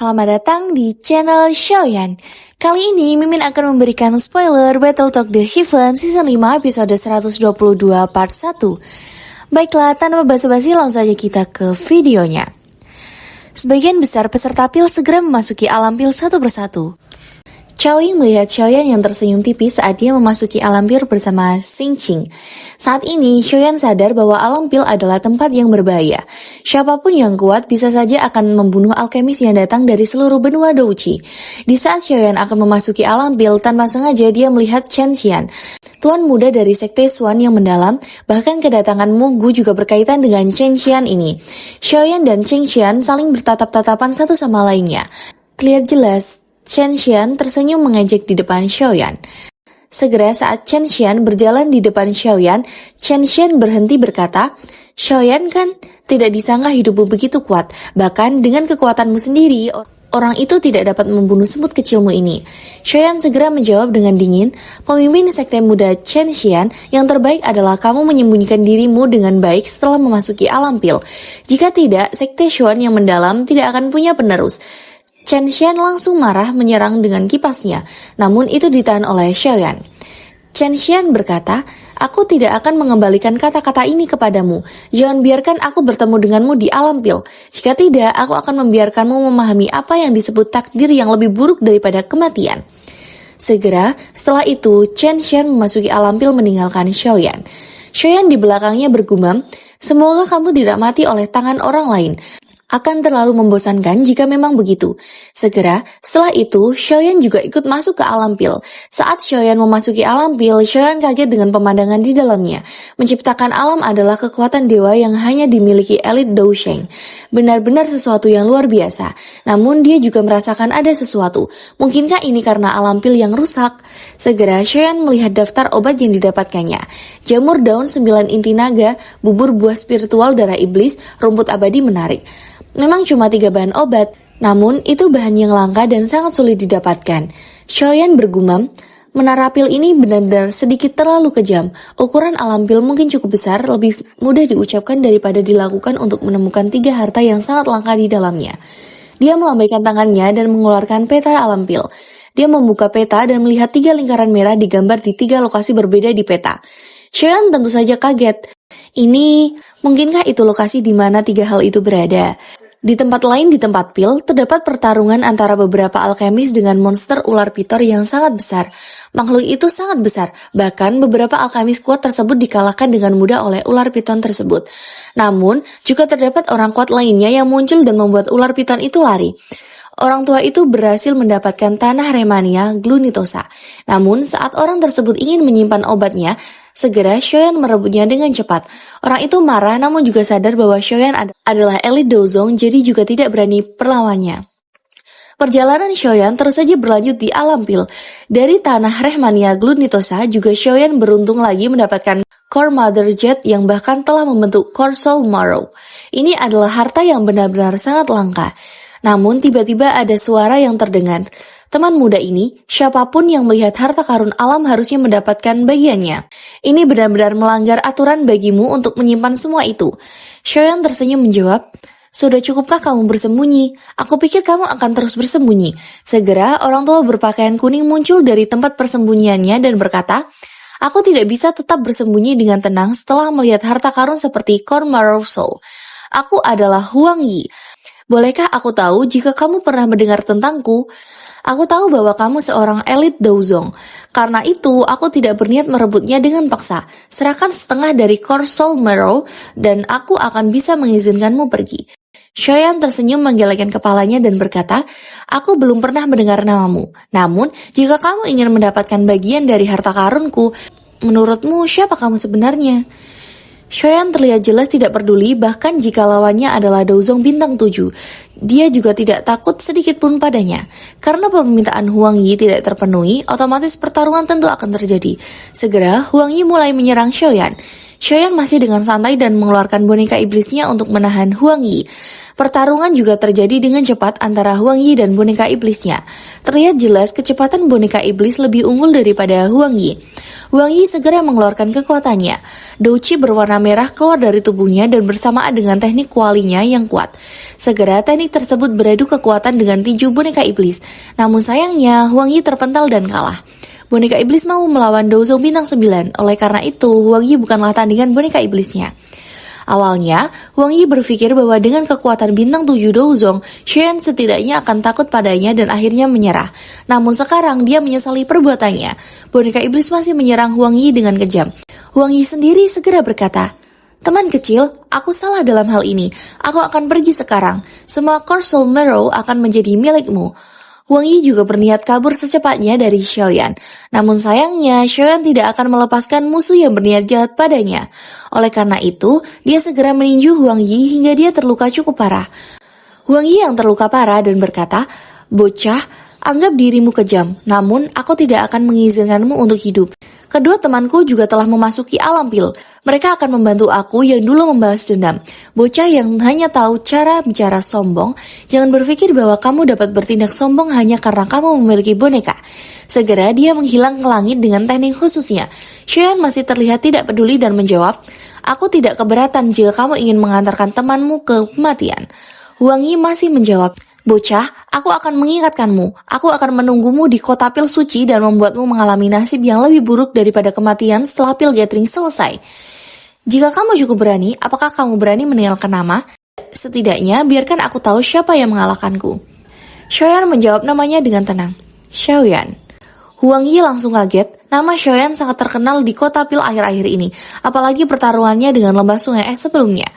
selamat datang di channel Xiaoyan. Kali ini Mimin akan memberikan spoiler Battle Talk The Heaven Season 5 episode 122 part 1. Baiklah, tanpa basa-basi langsung saja kita ke videonya. Sebagian besar peserta pil segera memasuki alam pil satu persatu. Chao Ying melihat Xiaoyan yang tersenyum tipis saat dia memasuki alam pil bersama Xing Qing. Saat ini, Xiaoyan sadar bahwa alam pil adalah tempat yang berbahaya. Siapapun yang kuat bisa saja akan membunuh alkemis yang datang dari seluruh benua Douqi. Di saat Xiaoyan akan memasuki alam pil, tanpa sengaja dia melihat Chen Xian, tuan muda dari sekte Xuan yang mendalam. Bahkan kedatangan Mu Gu juga berkaitan dengan Chen Xian ini. Xiaoyan dan Chen Xian saling bertatap-tatapan satu sama lainnya. Terlihat jelas, Chen Xian tersenyum mengejek di depan Xiaoyan. Segera saat Chen Xian berjalan di depan Xiaoyan, Chen Xian berhenti berkata, "Xiaoyan kan, tidak disangka hidupmu begitu kuat. Bahkan dengan kekuatanmu sendiri, orang itu tidak dapat membunuh semut kecilmu ini." Xiaoyan segera menjawab dengan dingin, "Pemimpin sekte muda Chen Xian, yang terbaik adalah kamu menyembunyikan dirimu dengan baik setelah memasuki alam pil. Jika tidak, sekte Xuan yang mendalam tidak akan punya penerus." Chen Xian langsung marah menyerang dengan kipasnya, namun itu ditahan oleh Xiaoyan. Chen Xian berkata, "Aku tidak akan mengembalikan kata-kata ini kepadamu. Jangan biarkan aku bertemu denganmu di alam pil. Jika tidak, aku akan membiarkanmu memahami apa yang disebut takdir yang lebih buruk daripada kematian." Segera, setelah itu, Chen Xian memasuki alam pil meninggalkan Xiaoyan. Xiaoyan di belakangnya bergumam, "Semoga kamu tidak mati oleh tangan orang lain. Akan terlalu membosankan jika memang begitu." Segera, setelah itu, Xiaoyan juga ikut masuk ke alam pil. Saat Xiaoyan memasuki alam pil, Xiaoyan kaget dengan pemandangan di dalamnya. Menciptakan alam adalah kekuatan dewa yang hanya dimiliki elit Dousheng. Benar-benar sesuatu yang luar biasa. Namun dia juga merasakan ada sesuatu. Mungkinkah ini karena alam pil yang rusak? Segera, Xiaoyan melihat daftar obat yang didapatkannya. Jamur daun 9 inti naga, bubur buah spiritual darah iblis, rumput abadi menarik. Memang cuma 3 bahan obat, namun itu bahan yang langka dan sangat sulit didapatkan. Xiaoyan bergumam, menara pil ini benar-benar sedikit terlalu kejam. Ukuran alam pil mungkin cukup besar, lebih mudah diucapkan daripada dilakukan untuk menemukan 3 harta yang sangat langka di dalamnya. Dia melambaikan tangannya dan mengeluarkan peta alam pil. Dia membuka peta dan melihat 3 lingkaran merah digambar di 3 lokasi berbeda di peta. Xiaoyan tentu saja kaget. Mungkinkah itu lokasi di mana 3 hal itu berada? Di tempat lain di tempat pil, terdapat pertarungan antara beberapa alkemis dengan monster ular pitor yang sangat besar. Makhluk itu sangat besar, bahkan beberapa alkemis kuat tersebut dikalahkan dengan mudah oleh ular piton tersebut. Namun, juga terdapat orang kuat lainnya yang muncul dan membuat ular piton itu lari. Orang tua itu berhasil mendapatkan tanah Remania Glunitosa. Namun, saat orang tersebut ingin menyimpan obatnya, segera Xiaoyan merebutnya dengan cepat. Orang itu marah namun juga sadar bahwa Xiaoyan adalah elit Douzong, jadi juga tidak berani perlawannya. Perjalanan Xiaoyan terus saja berlanjut di alam pil. Dari tanah Remania Glunitosa juga Xiaoyan beruntung lagi mendapatkan Core Mother Jet yang bahkan telah membentuk Core Soul Marrow. Ini adalah harta yang benar-benar sangat langka. Namun tiba-tiba ada suara yang terdengar. Teman muda ini, siapapun yang melihat harta karun alam harusnya mendapatkan bagiannya. Ini benar-benar melanggar aturan bagimu untuk menyimpan semua itu. Xiaoyan tersenyum menjawab, "Sudah cukupkah kamu bersembunyi? Aku pikir kamu akan terus bersembunyi." Segera orang tua berpakaian kuning muncul dari tempat persembunyiannya dan berkata, "Aku tidak bisa tetap bersembunyi dengan tenang setelah melihat harta karun seperti Core Marrow Soul. Aku adalah Huang Yi. Bolehkah aku tahu jika kamu pernah mendengar tentangku? Aku tahu bahwa kamu seorang elit Douzong. Karena itu, aku tidak berniat merebutnya dengan paksa. Serahkan setengah dari Core Soul Marrow dan aku akan bisa mengizinkanmu pergi." Xiaoyan tersenyum menggelengkan kepalanya dan berkata, "Aku belum pernah mendengar namamu. Namun, jika kamu ingin mendapatkan bagian dari harta karunku, menurutmu siapa kamu sebenarnya?" Xiaoyan terlihat jelas tidak peduli, bahkan jika lawannya adalah Douzong bintang 7. Dia juga tidak takut sedikit pun padanya. Karena permintaan Huang Yi tidak terpenuhi, otomatis pertarungan tentu akan terjadi. Segera, Huang Yi mulai menyerang Xiaoyan. Xiaoyan masih dengan santai dan mengeluarkan boneka iblisnya untuk menahan Huang Yi. Pertarungan juga terjadi dengan cepat antara Huang Yi dan boneka iblisnya. Terlihat jelas kecepatan boneka iblis lebih unggul daripada Huang Yi. Huang Yi segera mengeluarkan kekuatannya. Douqi berwarna merah keluar dari tubuhnya dan bersamaan dengan teknik kualinya yang kuat. Segera teknik tersebut beradu kekuatan dengan tinju boneka iblis. Namun sayangnya Huang Yi terpental dan kalah. Boneka iblis mau melawan Douzong bintang 9, oleh karena itu Huang Yi bukanlah tandingan boneka iblisnya. Awalnya, Huang Yi berpikir bahwa dengan kekuatan bintang 7 Douzong, Xiaoyan setidaknya akan takut padanya dan akhirnya menyerah. Namun sekarang dia menyesali perbuatannya. Boneka iblis masih menyerang Huang Yi dengan kejam. Huang Yi sendiri segera berkata, "Teman kecil, aku salah dalam hal ini. Aku akan pergi sekarang. Semua Coursol Merrow akan menjadi milikmu." Huang Yi juga berniat kabur secepatnya dari Xiaoyan. Namun sayangnya, Xiaoyan tidak akan melepaskan musuh yang berniat jahat padanya. Oleh karena itu, dia segera meninju Huang Yi hingga dia terluka cukup parah. Huang Yi yang terluka parah dan berkata, "Bocah, anggap dirimu kejam, namun aku tidak akan mengizinkanmu untuk hidup. Kedua temanku juga telah memasuki alam pil. Mereka akan membantu aku yang dulu membalas dendam. Bocah yang hanya tahu cara bicara sombong, jangan berpikir bahwa kamu dapat bertindak sombong hanya karena kamu memiliki boneka." Segera dia menghilang ke langit dengan teknik khususnya. Xiaoyan masih terlihat tidak peduli dan menjawab, "Aku tidak keberatan jika kamu ingin mengantarkan temanmu ke kematian." Huang Yi masih menjawab, "Bocah, aku akan mengingatkanmu. Aku akan menunggumu di kota pil suci dan membuatmu mengalami nasib yang lebih buruk daripada kematian setelah pil gathering selesai. Jika kamu cukup berani, apakah kamu berani meninggalkan nama? Setidaknya biarkan aku tahu siapa yang mengalahkanku." Xiaoyan menjawab namanya dengan tenang, "Xiaoyan." Huang Yi langsung kaget. Nama Xiaoyan sangat terkenal di kota pil akhir-akhir ini, apalagi pertarungannya dengan lembah sungai es sebelumnya.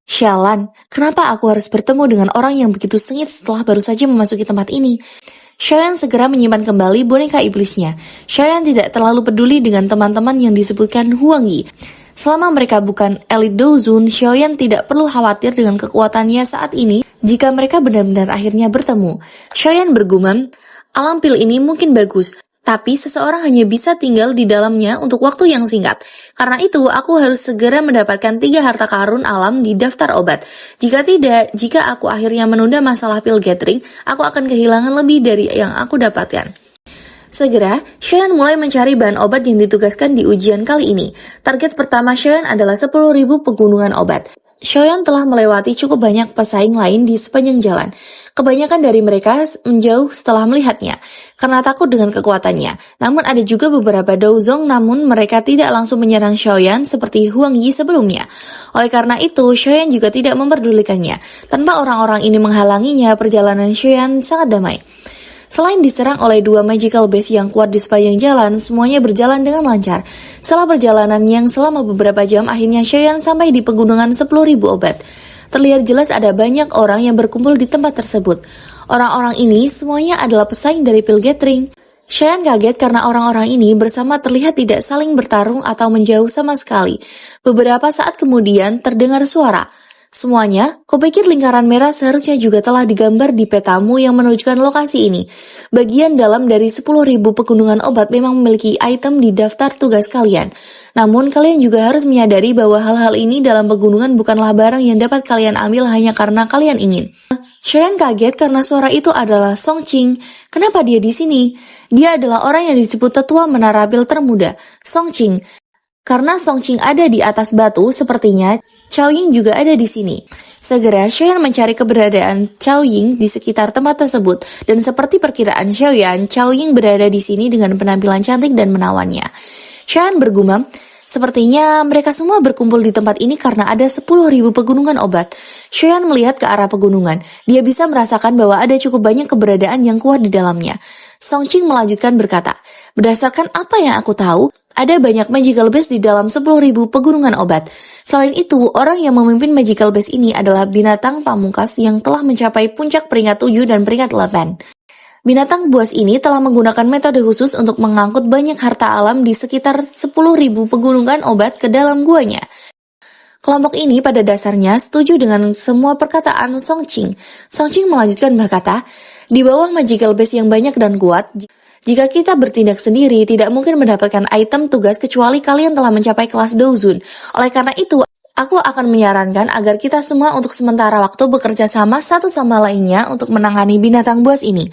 "Sialan, kenapa aku harus bertemu dengan orang yang begitu sengit setelah baru saja memasuki tempat ini?" Xiaoyan segera menyimpan kembali boneka iblisnya. Xiaoyan tidak terlalu peduli dengan teman-teman yang disebutkan Huang Yi. Selama mereka bukan elit Douzun, Xiaoyan tidak perlu khawatir dengan kekuatannya saat ini jika mereka benar-benar akhirnya bertemu. Xiaoyan bergumam, "Alam pil ini mungkin bagus, tapi seseorang hanya bisa tinggal di dalamnya untuk waktu yang singkat. Karena itu, aku harus segera mendapatkan 3 harta karun alam di daftar obat. Jika tidak, jika aku akhirnya menunda masalah pil gathering, aku akan kehilangan lebih dari yang aku dapatkan." Segera, Xiaoyan mulai mencari bahan obat yang ditugaskan di ujian kali ini. Target pertama Xiaoyan adalah 10.000 pegunungan obat. Xiaoyan telah melewati cukup banyak pesaing lain di sepanjang jalan. Kebanyakan dari mereka menjauh setelah melihatnya, karena takut dengan kekuatannya. Namun ada juga beberapa Douzong, namun mereka tidak langsung menyerang Xiaoyan seperti Huang Yi sebelumnya. Oleh karena itu, Xiaoyan juga tidak memperdulikannya. Tanpa orang-orang ini menghalanginya, perjalanan Xiaoyan sangat damai. Selain diserang oleh 2 magical base yang kuat di sepanjang jalan, semuanya berjalan dengan lancar. Setelah perjalanan yang selama beberapa jam, akhirnya Xiaoyan sampai di pegunungan 10.000 obat. Terlihat jelas ada banyak orang yang berkumpul di tempat tersebut. Orang-orang ini semuanya adalah pesaing dari pil gathering. Xiaoyan kaget karena orang-orang ini bersama terlihat tidak saling bertarung atau menjauh sama sekali. Beberapa saat kemudian terdengar suara, "Semuanya, kupikir lingkaran merah seharusnya juga telah digambar di petamu yang menunjukkan lokasi ini. Bagian dalam dari 10.000 pegunungan obat memang memiliki item di daftar tugas kalian. Namun, kalian juga harus menyadari bahwa hal-hal ini dalam pegunungan bukanlah barang yang dapat kalian ambil hanya karena kalian ingin." Xiaoyan kaget karena suara itu adalah Song Qing. Kenapa dia di sini? Dia adalah orang yang disebut tetua menara pil termuda, Song Qing. Karena Song Qing ada di atas batu, sepertinya Cao Ying juga ada di sini. Segera Xiaoyan mencari keberadaan Cao Ying di sekitar tempat tersebut, dan seperti perkiraan Xiaoyan, Cao Ying berada di sini dengan penampilan cantik dan menawannya. Xiaoyan bergumam, "Sepertinya mereka semua berkumpul di tempat ini karena ada 10.000 pegunungan obat." Xiaoyan melihat ke arah pegunungan. Dia bisa merasakan bahwa ada cukup banyak keberadaan yang kuat di dalamnya. Song Qing melanjutkan berkata, "Berdasarkan apa yang aku tahu, ada banyak magical base di dalam 10.000 pegunungan obat. Selain itu, orang yang memimpin magical base ini adalah binatang pamungkas yang telah mencapai puncak peringkat 7 dan peringkat 8. Binatang buas ini telah menggunakan metode khusus untuk mengangkut banyak harta alam di sekitar 10.000 pegunungan obat ke dalam guanya." Kelompok ini pada dasarnya setuju dengan semua perkataan Song Qing. Song Qing melanjutkan berkata, "Di bawah magical base yang banyak dan kuat, Jika kita bertindak sendiri, tidak mungkin mendapatkan item tugas kecuali kalian telah mencapai kelas Dozun. Oleh karena itu, aku akan menyarankan agar kita semua untuk sementara waktu bekerja sama satu sama lainnya untuk menangani binatang buas ini.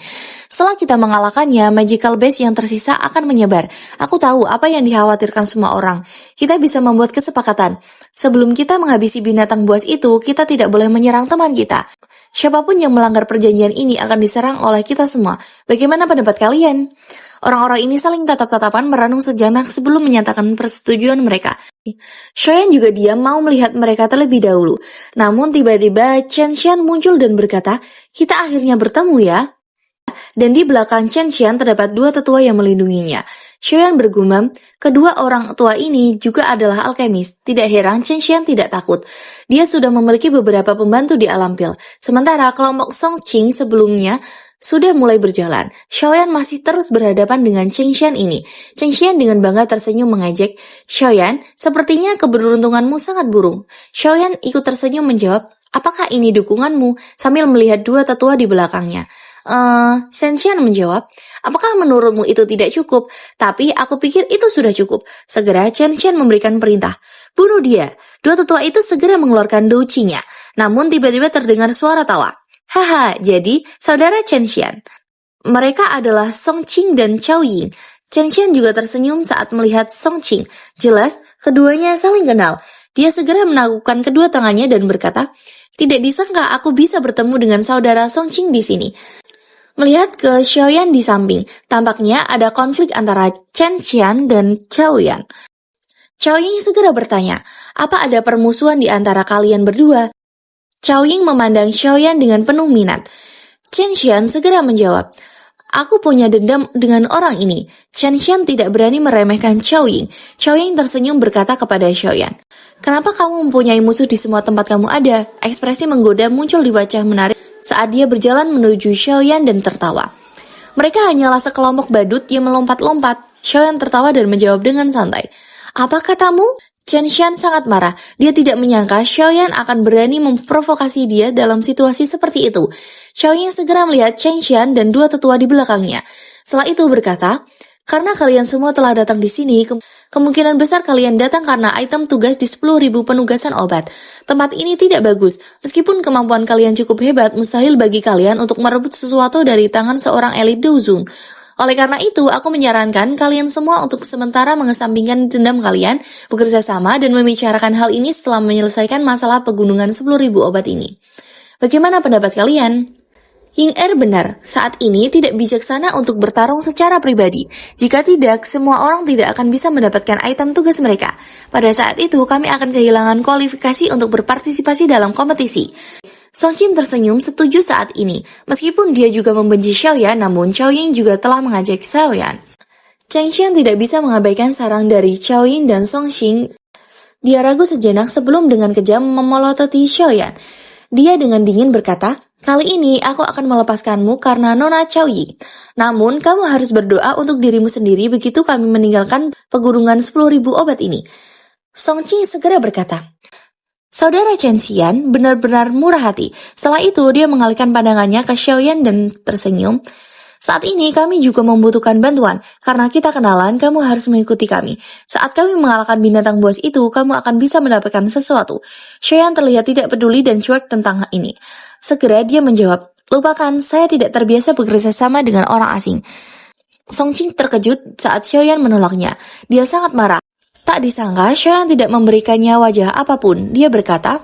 Setelah kita mengalahkannya, magical base yang tersisa akan menyebar. Aku tahu apa yang dikhawatirkan semua orang. Kita bisa membuat kesepakatan. Sebelum kita menghabisi binatang buas itu, kita tidak boleh menyerang teman kita. Siapapun yang melanggar perjanjian ini akan diserang oleh kita semua. Bagaimana pendapat kalian? Orang-orang ini saling tatap-tatapan merenung sejenak sebelum menyatakan persetujuan mereka. Xiaoyan juga diam mau melihat mereka terlebih dahulu. Namun tiba-tiba Chen Xian muncul dan berkata, "Kita akhirnya bertemu ya." Dan di belakang Chen Xian terdapat dua tetua yang melindunginya. Xiaoyan bergumam, kedua orang tua ini juga adalah alkemis. Tidak heran Chen Xian tidak takut. Dia sudah memiliki beberapa pembantu di alam pil. Sementara kelompok Song Qing sebelumnya sudah mulai berjalan. Xiaoyan masih terus berhadapan dengan Chen Xian ini. Chen Xian dengan bangga tersenyum mengejek, "Xiaoyan, sepertinya keberuntunganmu sangat buruk." Xiaoyan ikut tersenyum menjawab, "Apakah ini dukunganmu?" sambil melihat dua tetua di belakangnya. Chen Xian menjawab, "Apakah menurutmu itu tidak cukup? Tapi aku pikir itu sudah cukup." Segera Chen Xian memberikan perintah, "Bunuh dia." Dua tetua itu segera mengeluarkan douqinya. Namun tiba-tiba terdengar suara tawa. "Haha, jadi saudara Chen Xian." Mereka adalah Song Qing dan Chao Ying. Chen Xian juga tersenyum saat melihat Song Qing. Jelas, keduanya saling kenal. Dia segera menaklukkan kedua tangannya dan berkata, "Tidak disangka aku bisa bertemu dengan saudara Song Qing di sini." Melihat ke Xiaoyan di samping, tampaknya ada konflik antara Chen Xian dan Xiaoyan. Chao Ying segera bertanya, "Apa ada permusuhan di antara kalian berdua?" Chao Ying memandang Xiaoyan dengan penuh minat. Chen Xian segera menjawab, "Aku punya dendam dengan orang ini." Chen Xian tidak berani meremehkan Chao Ying. Chao Ying tersenyum berkata kepada Xiaoyan, "Kenapa kamu mempunyai musuh di semua tempat kamu ada?" Ekspresi menggoda muncul di wajah menarik saat dia berjalan menuju Xiaoyan dan tertawa. Mereka hanyalah sekelompok badut yang melompat-lompat. Xiaoyan tertawa dan menjawab dengan santai, "Apa katamu?" Chen Xian sangat marah. Dia tidak menyangka Xiaoyan akan berani memprovokasi dia dalam situasi seperti itu. Xiaoyan segera melihat Chen Xian dan dua tetua di belakangnya. Setelah itu berkata, "Karena kalian semua telah datang di sini, kemungkinan besar kalian datang karena item tugas di 10.000 penugasan obat. Tempat ini tidak bagus. Meskipun kemampuan kalian cukup hebat, mustahil bagi kalian untuk merebut sesuatu dari tangan seorang elit Dozun. Oleh karena itu, aku menyarankan kalian semua untuk sementara mengesampingkan dendam kalian, bekerja sama dan membicarakan hal ini setelah menyelesaikan masalah pegunungan 10.000 obat ini. Bagaimana pendapat kalian?" Ying Er benar, saat ini tidak bijaksana untuk bertarung secara pribadi. Jika tidak, semua orang tidak akan bisa mendapatkan item tugas mereka. Pada saat itu, kami akan kehilangan kualifikasi untuk berpartisipasi dalam kompetisi. Song Qing tersenyum setuju saat ini. Meskipun dia juga membenci Xiaoyan, namun Chao Ying juga telah mengajak Xiaoyan. Chen Xian tidak bisa mengabaikan sarang dari Chao Ying dan Song Qing. Dia ragu sejenak sebelum dengan kejam memolototi Xiaoyan. Dia dengan dingin berkata, "Kali ini aku akan melepaskanmu karena Nona Chao Ying. Namun kamu harus berdoa untuk dirimu sendiri begitu kami meninggalkan pegunungan 10.000 obat ini." Song Qing segera berkata, "Saudara Chen Xian benar-benar murah hati." Setelah itu dia mengalihkan pandangannya ke Xiaoyan dan tersenyum. "Saat ini kami juga membutuhkan bantuan. Karena kita kenalan, kamu harus mengikuti kami. Saat kami mengalahkan binatang buas itu, kamu akan bisa mendapatkan sesuatu." Xiaoyan terlihat tidak peduli dan cuek tentang ini. Segera dia menjawab, "Lupakan, saya tidak terbiasa bekerja sama dengan orang asing." Song Qing terkejut saat Xiaoyan menolaknya. Dia sangat marah. Tak disangka, Xiaoyan tidak memberikannya wajah apapun. Dia berkata,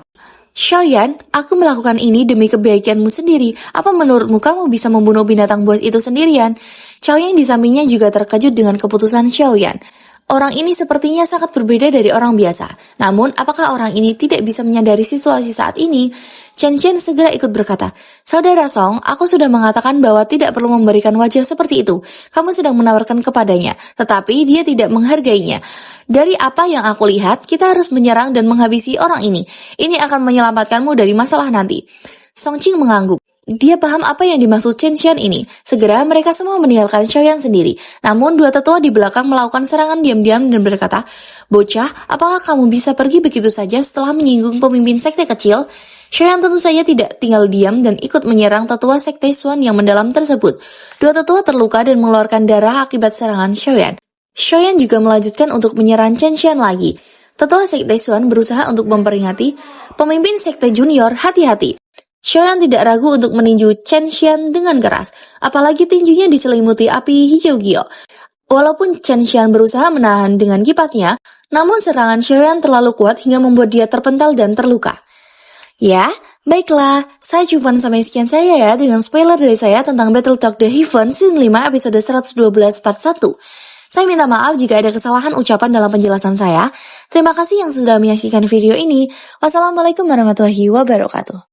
"Xiaoyan, aku melakukan ini demi kebaikanmu sendiri. Apa menurutmu kamu bisa membunuh binatang buas itu sendirian?" Xiaoyan di sampingnya juga terkejut dengan keputusan Xiaoyan. Orang ini sepertinya sangat berbeda dari orang biasa. Namun, apakah orang ini tidak bisa menyadari situasi saat ini? Chen Xian segera ikut berkata, "Saudara Song, aku sudah mengatakan bahwa tidak perlu memberikan wajah seperti itu. Kamu sedang menawarkan kepadanya, tetapi dia tidak menghargainya. Dari apa yang aku lihat, kita harus menyerang dan menghabisi orang ini. Ini akan menyelamatkanmu dari masalah nanti." Song Qing mengangguk. Dia paham apa yang dimaksud Chen Xian ini. Segera mereka semua meninggalkan Xiaoyan sendiri. Namun dua tetua di belakang melakukan serangan diam-diam dan berkata, "Bocah, apakah kamu bisa pergi begitu saja setelah menyinggung pemimpin sekte kecil?" Xiaoyan tentu saja tidak tinggal diam dan ikut menyerang tetua sekte Xuan yang mendalam tersebut. Dua tetua terluka dan mengeluarkan darah akibat serangan Xiaoyan. Xiaoyan juga melanjutkan untuk menyerang Chen Xian lagi. Tetua sekte Xuan berusaha untuk memperingati pemimpin sekte junior hati-hati. Xiaoyan tidak ragu untuk meninju Chen Xian dengan keras, apalagi tinjunya diselimuti api hijau gio. Walaupun Chen Xian berusaha menahan dengan kipasnya, namun serangan Xiaoyan terlalu kuat hingga membuat dia terpental dan terluka. Ya, baiklah, saya cuma sampai sekian saja ya dengan spoiler dari saya tentang Battletoad The Heaven Season 5 episode 112 part 1. Saya minta maaf jika ada kesalahan ucapan dalam penjelasan saya. Terima kasih yang sudah menyaksikan video ini. Wassalamualaikum warahmatullahi wabarakatuh.